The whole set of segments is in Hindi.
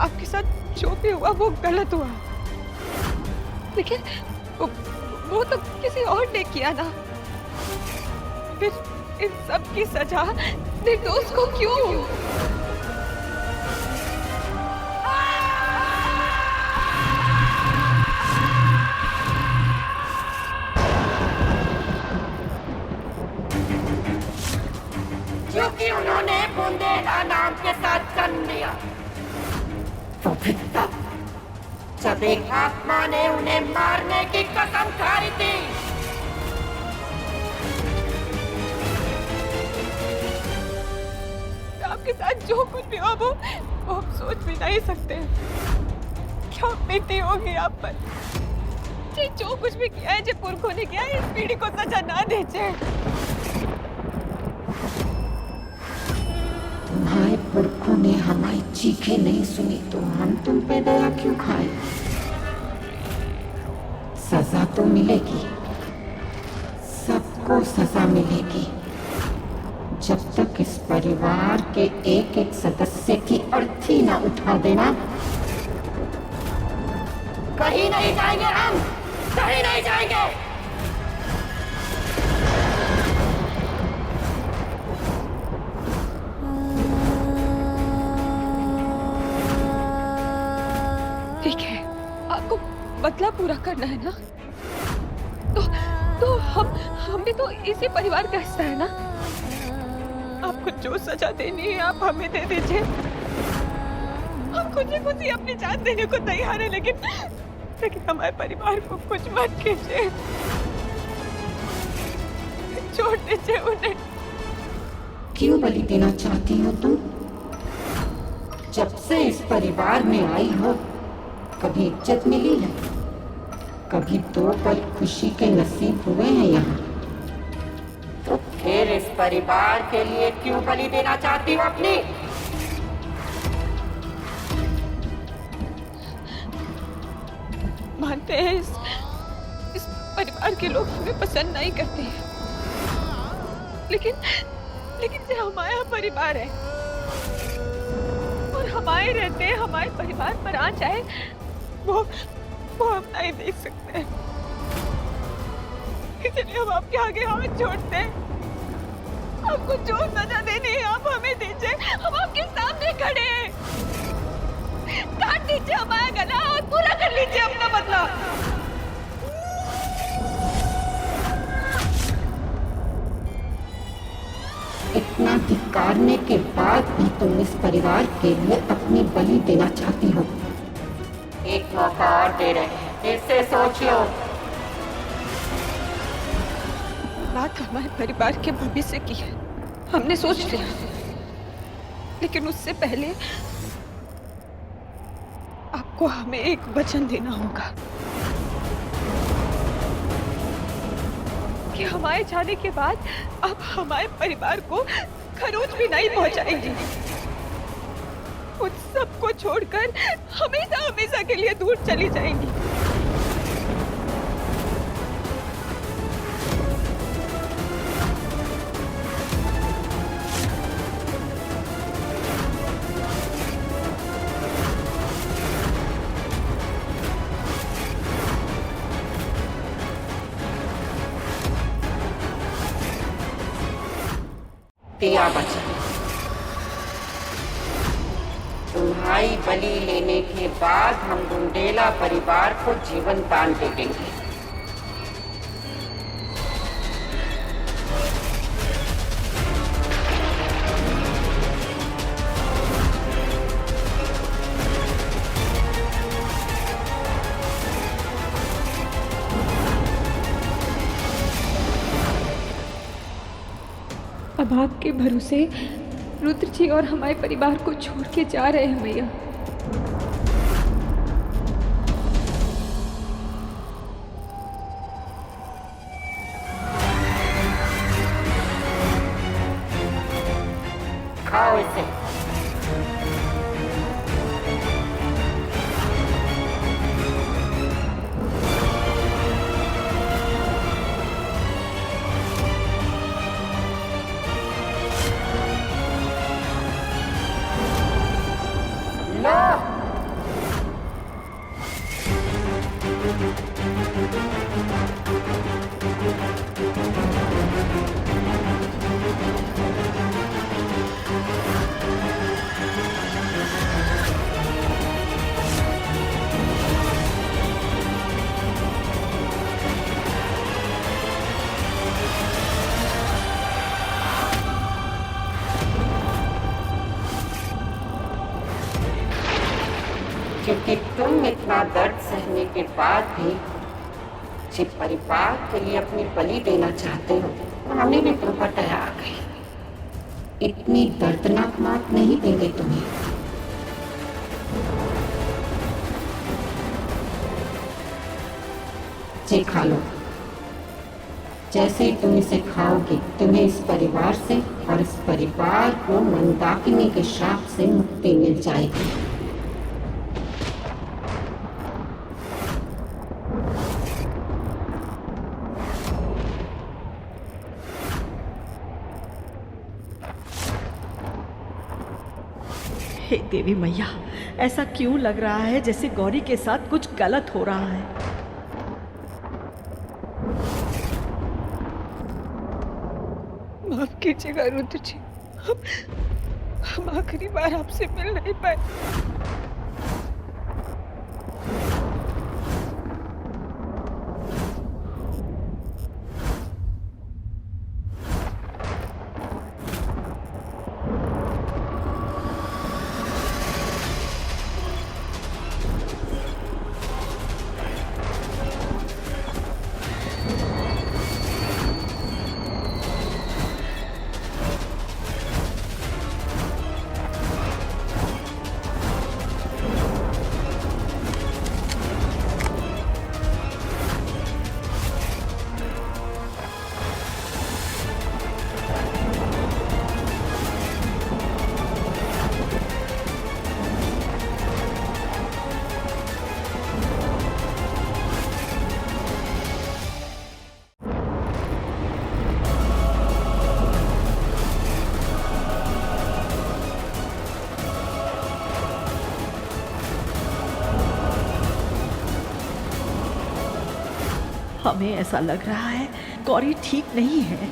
आपके साथ जो भी हुआ वो गलत हुआ, लेकिन वो तो किसी और ने किया ना। फिर इन सब की सजा निर्दोष को क्यों? क्योंकि उन्होंने बुंदेला नाम के साथ जन्म लिया। तो फिर तब जब एक आत्मा ने उन्हें मारने की कसम खाई थी। आपके साथ जो कुछ भी हो वो हम सोच भी नहीं सकते। क्या बीती होगी आप पर? जी जो कुछ भी किया है, जो पुरखों ने किया है, इस पीढ़ी को सजा ना दीजिए। तुम्हारे पुरखों ने हमारी चीखें नहीं सुनी तो हम तुम पे दया क्यों खाए? सजा तो मिलेगी, सबको सजा मिलेगी, जब तक इस परिवार के एक एक सदस्य की अर्थी ना उठा देना। कहीं नहीं जाएंगे हम, कहीं नहीं जाएंगे। ठीक है, आपको बदला पूरा करना है ना, तो हम भी तो इसी परिवार का हिस्सा है ना। आपको जो सजा देनी है आप हमें दे दीजिए। हम खुद ही अपनी जान देने को तैयार है, लेकिन हमारे परिवार को कुछ मत कीजिए, छोड़ दीजिए उन्हें। क्यों बलि देना चाहती हो तुम? जब से इस परिवार में आई हो कभी इज्जत मिली है? कभी दो पल खुशी के नसीब हुए हैं यहाँ? तो फिर इस परिवार के लिए क्यों बलि देना चाहती हो अपनी? मानते हैं इस परिवार के लोग हमें पसंद नहीं करते हैं, लेकिन ये हमारा परिवार है और हमारे रहते हमारे परिवार पर आ जाए वो हम नहीं देख सकते। इसलिए हम आपके आगे हाथ जोड़ते हैं। आपको जो सजा देनी है आप हमें दीजिए, हम आपके सामने खड़े हैं। काट दीजिए हमारा गला और पूरा कर लीजिए अपना बदला। इतना धिक्कारने के बाद भी तुम इस परिवार के लिए अपनी बलि देना चाहती हो। एक मौका और दे रहे हैं, फिर से सोच लो। बात हमारे परिवार के भविष्य की है, हमने सोच लिया, लेकिन उससे पहले आपको हमें एक वचन देना होगा कि हमारे जाने के बाद आप हमारे परिवार को खरोच भी नहीं पहुंचाएंगे। उन सबको छोड़कर हमेशा हमेशा के लिए दूर चली जाएंगी। दिया वचन। तुम्हारी बलि लेने के बाद हम बुंदेला परिवार को जीवन दान दे देंगे। अब आपके भरोसे रुद्र जी और हमारे परिवार को छोड़ के जा रहे हैं मैया। खाओ इसे। लो क्योंकि तुम इतना दर्द सहने के बाद भी जिस परिवार के लिए अपनी बलि देना चाहते हो, हमें भी तुम पर दया आ गई। इतनी दर्दनाक मौत नहीं देंगे तुम्हें। ये खा लो। जैसे ही तुम इसे खाओगे, तुम्हें इस परिवार से और इस परिवार को मंदाकिनी के श्राप से मुक्ति मिल जाएगी। हे देवी मैया, ऐसा क्यों लग रहा है जैसे गौरी के साथ कुछ गलत हो रहा है? माफ कीजिएगा रुद्र जी, हम आखिरी बार आपसे मिल नहीं पाए। हमें ऐसा लग रहा है गौरी ठीक नहीं है।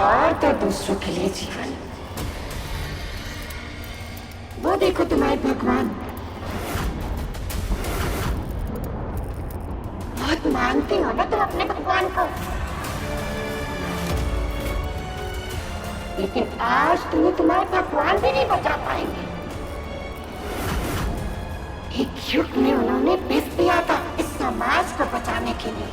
और तो दूसरों के लिए जीवन। वो देखो तुम्हारे भगवान, बहुत मानते हो ना तुम अपने भगवान को, लेकिन आज तुम्हें तुम्हारे भगवान भी नहीं बचा पाएंगे। एक युग में उन्होंने विष दिया था इस समाज को बचाने के लिए,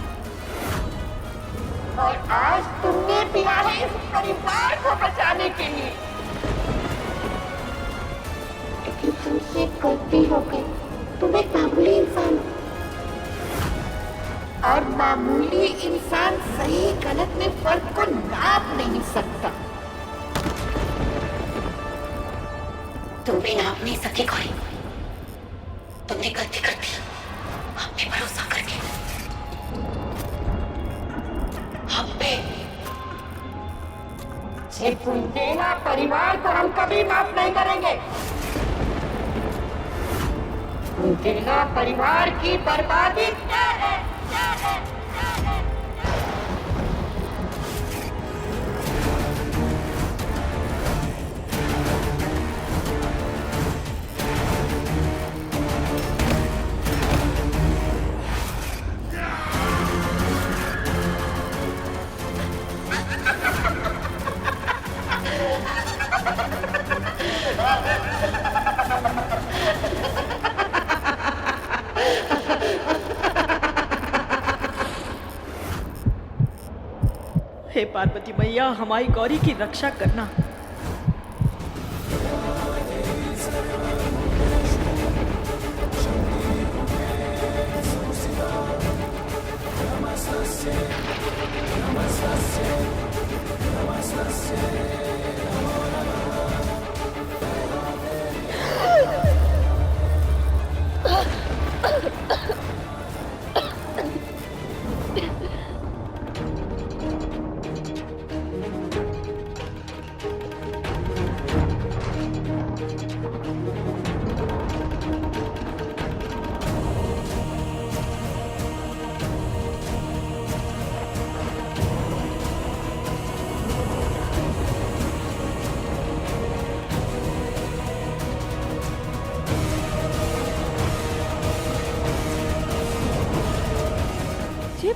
और आज तुमने दिया है इस परिवार को बचाने के लिए। लेकिन तुमसे गलती हो गई। तुम एक मामूली इंसान हो, और मामूली इंसान सही गलत में फर्क को नाप नहीं सकता। तुम भी नाप नहीं सके कोई। तुमने गलती कर दी हम पे भरोसा करके। हम पे देना परिवार को हम कभी माफ नहीं करेंगे। देना परिवार की बर्बादी क्या है? क्या है? क्या है? हे पार्वती मैया, हमारी गौरी की रक्षा करना।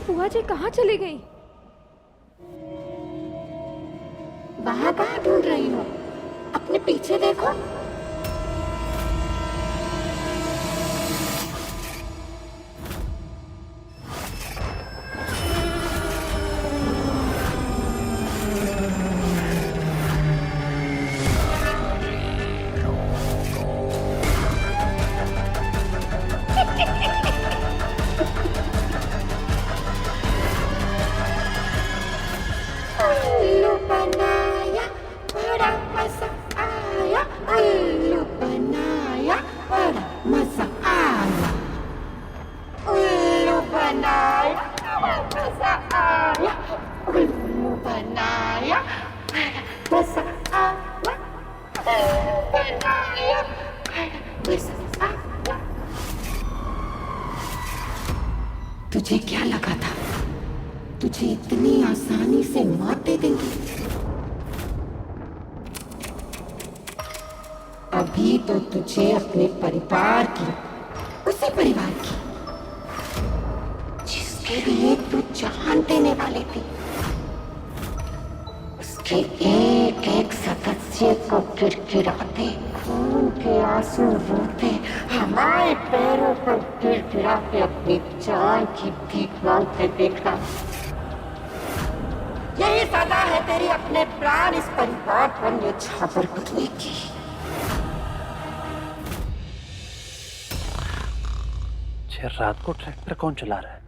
बुआ जी कहाँ चली गई? वहां कहाँ ढूंढ रही हो? अपने पीछे देखो। उल्लू बनाया, बड़ा मजा आया। उल्लू बनाया, बड़ा मजा आया। उल्लू बनाया, बड़ा मजा आया। उल्लू बनाया, बड़ा मजा आया। उल्लू बनाया, बड़ा मजा आया। तुझे क्या लगा था तुझे इतनी आसानी से मार दे देंगे? अभी तो तुझे अपने परिवार की, उसी परिवार की जिसके लिए तू जान देने वाली थी, उसके एक एक सदस्य को गिड़गिड़ाते, खून के आंसू रोते, हमारे पैरों पर गिड़गिड़ा के अपनी जान की भीख मांगते देखा। यही सजा है तेरी अपने प्राण इस परिवार पर न्यौछावर करने की। रात को ट्रैक्टर कौन चला रहा है?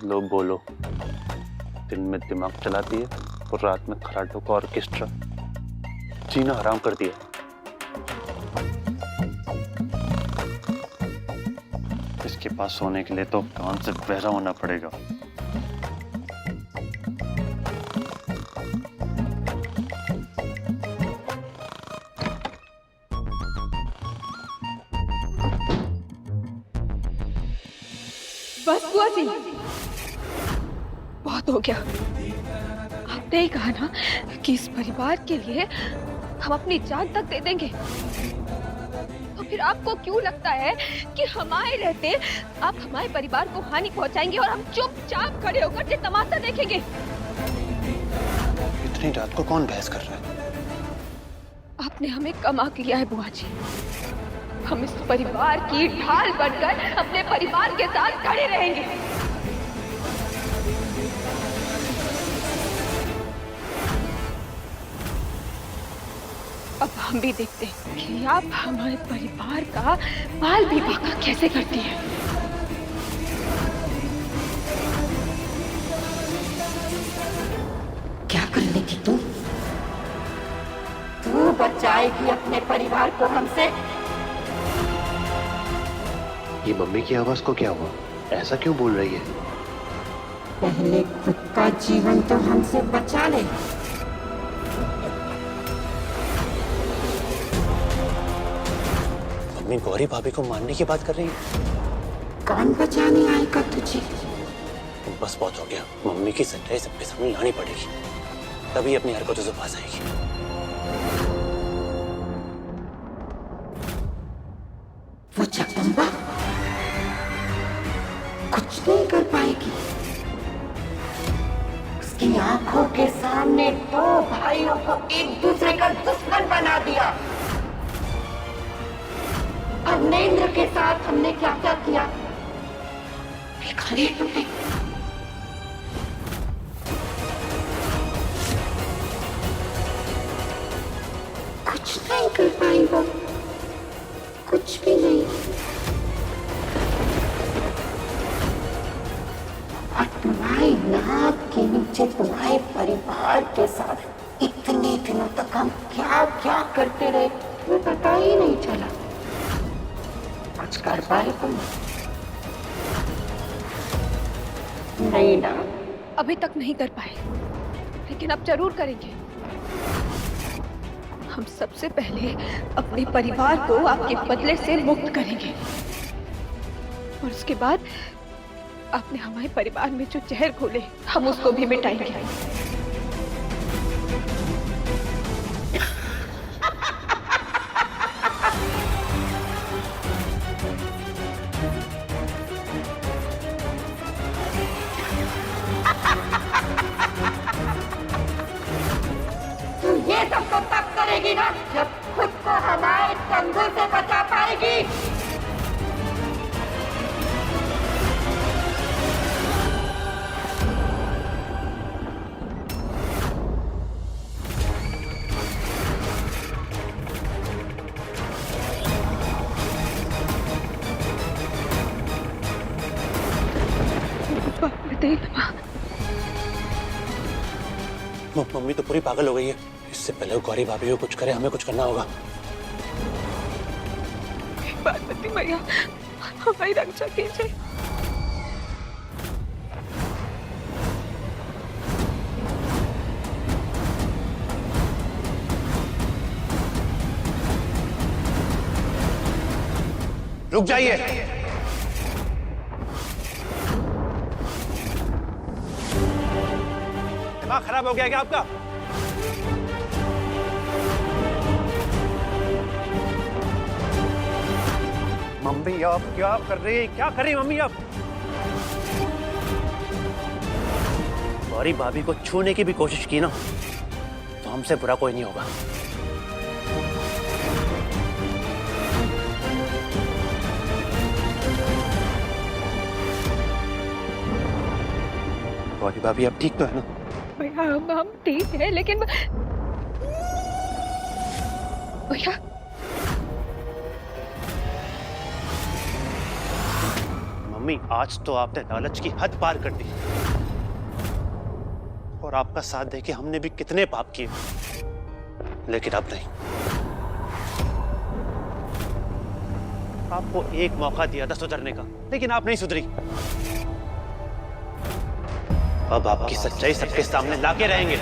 लो बोलो, दिन में दिमाग चलाती है और रात में खराटों का ऑर्केस्ट्रा, जीना हराम कर दिया। इसके पास सोने के लिए तो कान से बहरा होना पड़ेगा। बस बुआ जी, बहुत हो गया। आपने ही कहा ना कि इस परिवार के लिए हम अपनी जान तक दे देंगे, तो फिर आपको क्यों लगता है कि हमारे रहते आप हमारे परिवार को हानि पहुंचाएंगे और हम चुपचाप खड़े होकर ये तमाशा देखेंगे? इतनी रात को कौन बहस कर रहा है? आपने हमें कम आंक लिया है बुआ जी। हम इस परिवार की ढाल बनकर अपने परिवार के साथ खड़े रहेंगे। अब हम भी देखते हैं कि आप हमारे परिवार का बाल भी बाका कैसे करती हैं। क्या कर लेगी तू? तू बचाएगी अपने परिवार को हमसे? ये मम्मी की आवाज को क्या हुआ? ऐसा क्यों बोल रही है? पहले खुद का जीवन तो हमसे बचा ले। मम्मी गौरी भाभी को मारने की बात कर रही है। कौन बचाने आएगा तुझे? बस बहुत हो गया। मम्मी की सच्चाई सबके सामने लानी पड़ेगी, तभी अपनी हरकतों से बाज आएगी। वो जगदम्बा कुछ नहीं कर पाएगी। उसकी आंखों के सामने दो भाइयों को एक दूसरे का दुश्मन बना दिया। अवनेंद्र के साथ हमने क्या क्या किया देखा नहीं तुमने? कुछ नहीं कर पाई वो, कुछ भी नहीं। और तुम्हारी नाक के नीचे तुम्हारे परिवार के साथ इतने दिनों तक हम क्या क्या करते रहे तुम्हें पता ही नहीं चला। कुछ कर पाए तुम? नहीं ना? अभी तक नहीं कर पाए, लेकिन अब जरूर करेंगे। हम सबसे पहले अपने परिवार को आपके बदले से मुक्त करेंगे, और उसके बाद आपने हमारे परिवार में जो जहर घोले हम उसको भी मिटाएंगे। जाएगी। मम्मी तो पूरी पागल हो गई है। इससे पहले गौरी भाभी को कुछ करे, हमें कुछ करना होगा। पार्वती मैया, हमारी रक्षा कीजिए। रुक जाइए। दिमाग खराब हो गया क्या आपका? मम्मी आप क्या कर रही है? क्या कर रही है मम्मी आप? गौरी भाभी को छूने की भी कोशिश की ना तो हमसे बुरा कोई नहीं होगा। गौरी भाभी आप ठीक तो है ना? भैया हम ठीक है, लेकिन भैया मम्मी आज तो आपने लालच की हद पार कर दी और आपका साथ देके हमने भी कितने पाप किए, लेकिन अब नहीं। आपको एक मौका दिया था सुधरने का, लेकिन आप नहीं सुधरी। अब आपकी सच्चाई सबके सामने लाके रहेंगे।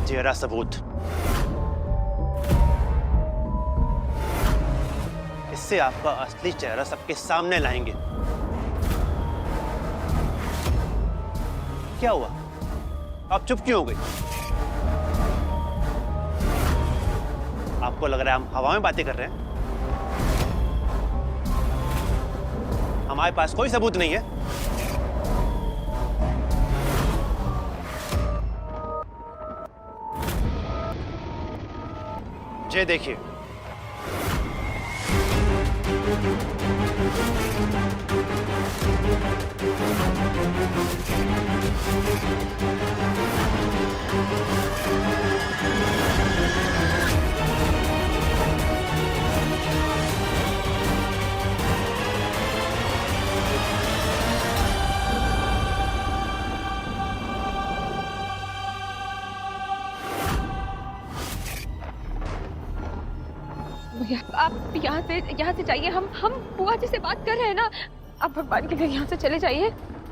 जरा सबूत, इससे आपका असली चेहरा सबके सामने लाएंगे। क्या हुआ? आप चुप क्यों हो गई? आपको लग रहा है हम हवा में बातें कर रहे हैं? हमारे पास कोई सबूत नहीं है। ये देखिए, भैया आप यहाँ से जाइए। हम बुआ जी से बात कर रहे हैं ना। आप भगवान के लिए यहाँ से चले जाइए।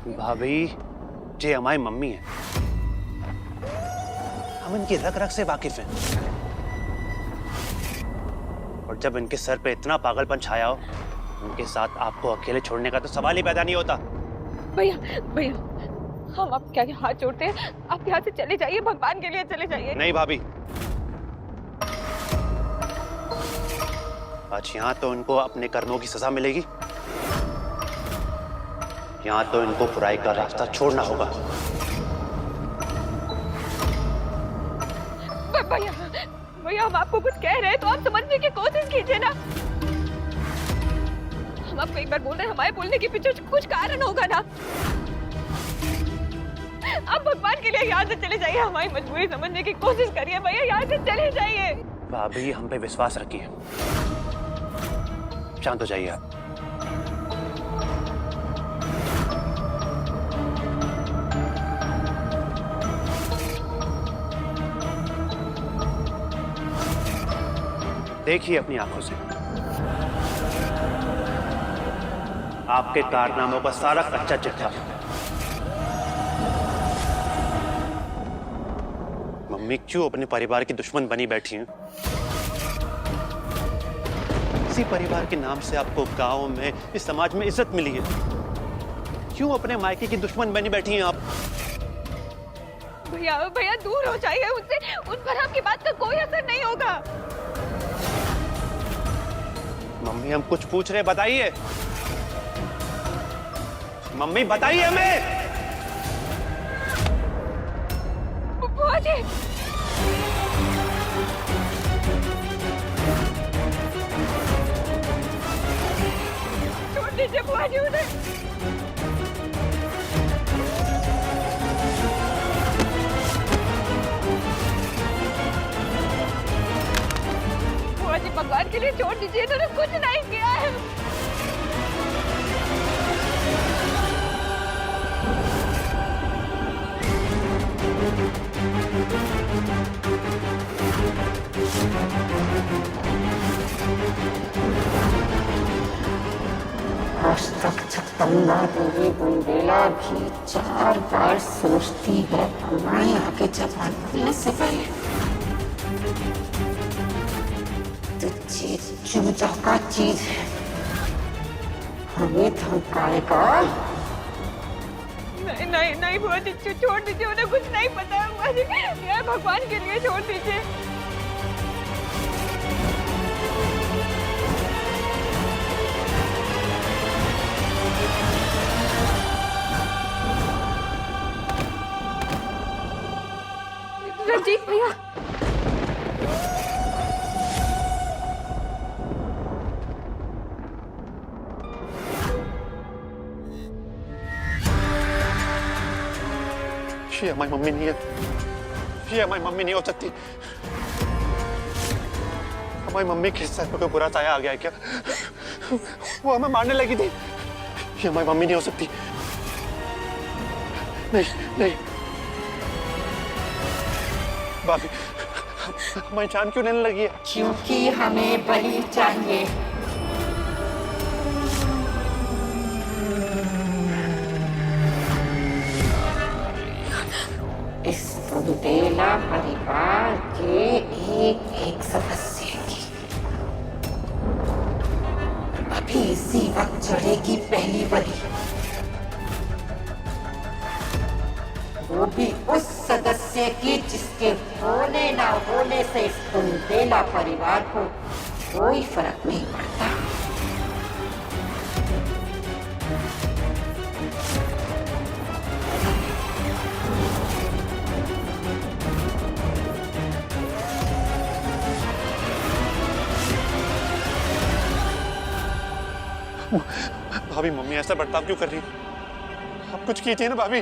भाभी ये हमारी मम्मी है, हम इनकी रग रग से वाकिफ हैं। और जब इनके सर पे इतना पागलपन छाया हो, उनके साथ आपको अकेले छोड़ने का तो सवाल ही पैदा नहीं होता। भैया हम आपके आगे हाथ जोड़ते हैं, आप यहाँ से चले जाइए, भगवान के लिए चले जाइए। नहीं भाभी, आज यहाँ तो इनको अपने कर्मों की सजा मिलेगी, यहाँ तो इनको बुराई का रास्ता छोड़ना होगा। भैया हम आपको कुछ कह रहे हैं तो आप समझने की कोशिश कीजिए ना। हम आपको एक बार बोल रहे हैं, हमारे बोलने के पीछे कुछ कारण होगा ना। आप भगवान के लिए यहाँ से चले जाइए, हमारी मजबूरी समझने की कोशिश करिए। भैया यहाँ से चले जाइए। भाभी हम पे विश्वास रखिए, शांत हो जाइए आप। देखिए अपनी आंखों से, आपके कारनामों का सारा कच्चा चिट्ठा मम्मी क्यों अपने परिवार की दुश्मन बनी बैठी हैं? इसी परिवार के नाम से आपको गांव में, इस समाज में इज्जत मिली है, क्यों अपने मायके की दुश्मन बनी बैठी हैं आप? भैया दूर हो जाइए उनसे, उन पर आपकी बात का कोई असर नहीं होगा। मम्मी हम कुछ पूछ रहे, बताइए। मम्मी बताइए हमें। बुआ जी। छोड़ दीजिए बुआ जी उन्हें। बुआ जी भगवान के लिए छोड़ दीजिए, इन्होंने कुछ नहीं किया है। आज तक जगदम्बा देवी बुंदेला भी 4 बार सोचती है हमारे आगे जबान खुलने से पहले। तो चीज चूजा का चीज है, हमें धमकाएगा। नहीं नहीं नहीं बुआ जी, छोड़ दीजिए, उन्हें कुछ नहीं पता है बुआ जी। यार भगवान के लिए छोड़ दीजिए। रंजीत भैया, ये हमारी मम्मी नहीं है, ये हमारी मम्मी नहीं हो सकती। हमारी मम्मी के सर पे कोई बुरा साया आ गया है क्या? वो हमें मारने लगी थी। ये हमारी मम्मी नहीं हो सकती। नहीं नहीं भाभी, हमारी जान क्यों लेने लगी है? क्योंकि हमें बलि चाहिए। इस बुंदेला परिवार के एक एक सदस्य की अभी इसी वक्त चढ़ेगी पहली बलि। वो भी उस सदस्य की जिसके होने ना होने से इस बुंदेला परिवार को कोई फर्क नहीं पड़ता। भाभी, मम्मी ऐसा बर्ताव क्यों कर रही है? आप कुछ कीजिए ना भाभी।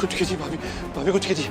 कुछ कीजिए भाभी, भाभी कुछ कीजिए।